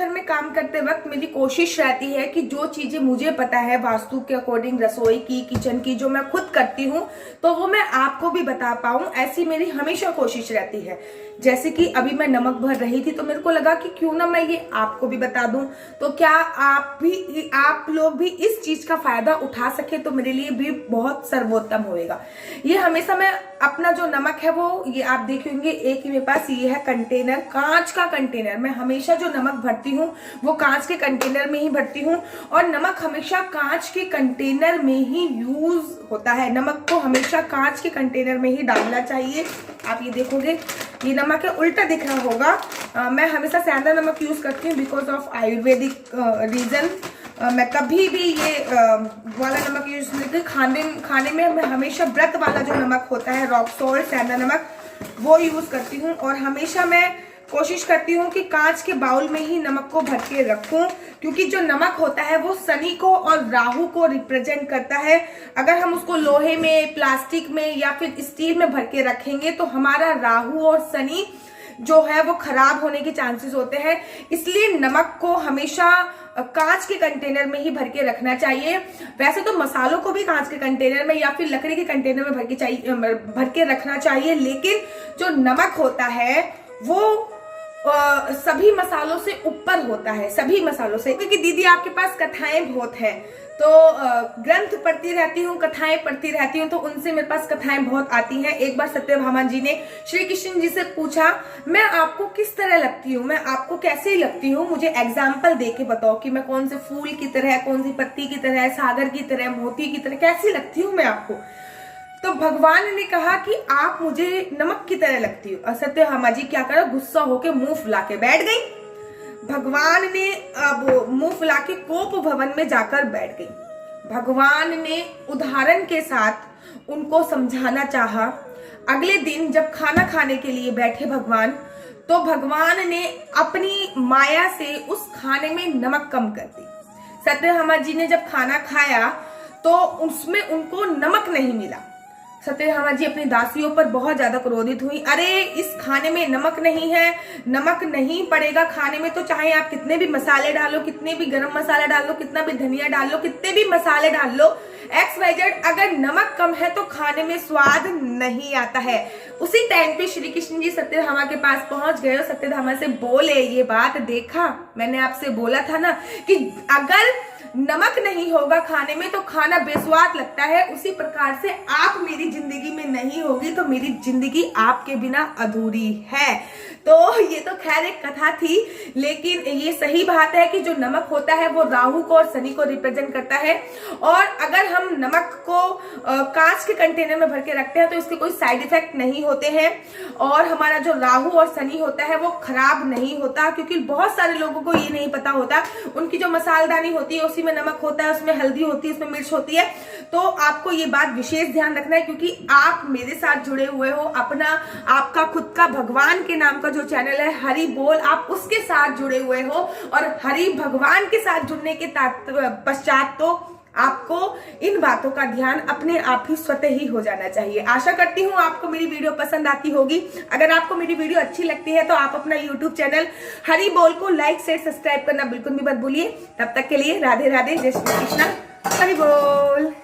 घर में काम करते वक्त मेरी कोशिश रहती है कि जो चीजें मुझे पता है वास्तु के अकॉर्डिंग, रसोई की, किचन की, जो मैं खुद करती हूँ, तो वो मैं आपको भी बता पाऊं, ऐसी मेरी हमेशा कोशिश रहती है। जैसे कि अभी मैं नमक भर रही थी तो मेरे को लगा कि क्यों ना मैं ये आपको भी बता दूं, तो क्या आप लोग भी इस चीज का फायदा उठा सके तो मेरे लिए भी बहुत सर्वोत्तम होएगा। ये हमेशा मैं अपना जो नमक है वो, ये आप देखेंगे एक ही मेरे पास ये है कंटेनर, कांच का कंटेनर। मैं हमेशा जो नमक भरती हूँ वो कांच के कंटेनर में ही भरती हूँ, और नमक हमेशा कांच के कंटेनर में ही यूज होता है। नमक को हमेशा कांच के कंटेनर में ही डालना चाहिए। आप ये देखोगे ये नमक है, उल्टा दिख रहा होगा। मैं हमेशा सेंधा नमक यूज करती हूँ बिकॉज ऑफ आयुर्वेदिक रीजन। मैं कभी भी ये वाला नमक यूज नहीं करती। खाने में मैं हमेशा व्रत वाला जो नमक होता है, रॉक सॉल्ट, सेंधा नमक, वो यूज करती हूँ। और हमेशा मैं कोशिश करती हूँ कि कांच के बाउल में ही नमक को भर के रखूं, क्योंकि जो नमक होता है वो शनि को और राहु को रिप्रेजेंट करता है। अगर हम उसको लोहे में, प्लास्टिक में या फिर स्टील में भर के रखेंगे तो हमारा राहु और शनि जो है वो खराब होने के चांसेस होते हैं। इसलिए नमक को हमेशा कांच के कंटेनर में ही भर के रखना चाहिए। वैसे तो मसालों को भी कांच के कंटेनर में या फिर लकड़ी के कंटेनर में भर के रखना चाहिए, लेकिन जो नमक होता है वो सभी मसालों से ऊपर होता है, सभी मसालों से। क्योंकि दीदी आपके पास कथाएं बहुत है, तो ग्रंथ पढ़ती रहती हूँ, कथाएं पढ़ती रहती हूँ, तो उनसे मेरे पास कथाएं बहुत आती हैं। एक बार सत्यभामा जी ने श्री कृष्ण जी से पूछा, मैं आपको किस तरह लगती हूँ, मैं आपको कैसे लगती हूँ, मुझे एग्जाम्पल दे के बताओ कि मैं कौन से फूल की तरह, कौन सी पत्ती की तरह, सागर की तरह, मोती की तरह कैसी लगती हूँ मैं आपको। तो भगवान ने कहा कि आप मुझे नमक की तरह लगती हो। और सत्यभामा जी क्या करा, गुस्सा होके मुंह फुला के बैठ गई। भगवान ने अब मुंह फुला के कोप भवन में जाकर बैठ गई। भगवान ने उदाहरण के साथ उनको समझाना चाहा। अगले दिन जब खाना खाने के लिए बैठे भगवान, तो भगवान ने अपनी माया से उस खाने में नमक कम कर दी। सत्यभामा जी ने जब खाना खाया तो उसमें उनको नमक नहीं मिला। सत्यभामा जी अपनी दासियों पर बहुत ज्यादा क्रोधित हुई। अरे इस खाने में नमक नहीं है, नमक नहीं पड़ेगा खाने में, तो चाहे आप कितने भी मसाले डालो, कितने भी गरम मसाला डालो, कितना भी धनिया डाल लो, कितने भी मसाले डाल लो, XYZ, अगर नमक कम है तो खाने में स्वाद नहीं आता है। उसी टाइम पे श्री कृष्ण जी सत्यभामा के पास पहुंच गए और सत्यभामा से बोले, ये बात देखा, मैंने आपसे बोला था ना कि अगर नमक नहीं होगा खाने में तो खाना बेस्वाद लगता है। उसी प्रकार से आप मेरी जिंदगी में नहीं होगी तो मेरी जिंदगी आपके बिना अधूरी है। तो ये तो खैर एक कथा थी, लेकिन ये सही बात है कि जो नमक होता है वो राहु को और शनि को रिप्रेजेंट करता है। और अगर हम नमक को कांच के कंटेनर में भर के रखते हैं तो इसके कोई साइड इफेक्ट नहीं होते हैं, और हमारा जो राहु और शनि होता है वो खराब नहीं होता। क्योंकि बहुत सारे लोगों को ये नहीं पता होता, उनकी जो मसालदानी होती है उसी में नमक होता है, उसमें हल्दी होती है, उसमें मिर्च होती है। तो आपको ये बात विशेष ध्यान रखना है, क्योंकि आप मेरे साथ जुड़े हुए हो, आपका खुद का भगवान के नाम का जो चैनल है हरि बोल, आप उसके साथ जुड़े हुए हो, और हरि भगवान के साथ जुड़ने के पश्चात तो आपको इन बातों का ध्यान अपने आप ही स्वतः ही हो जाना चाहिए। आशा करती हूँ आपको मेरी वीडियो पसंद आती होगी। अगर आपको मेरी वीडियो अच्छी लगती है तो आप अपना YouTube चैनल हरि बोल को लाइक, शेयर, सब्सक्राइब करना बिल्कुल भी मत भूलिए। तब तक के लिए राधे राधे, जय श्री कृष्णा, हरि बोल।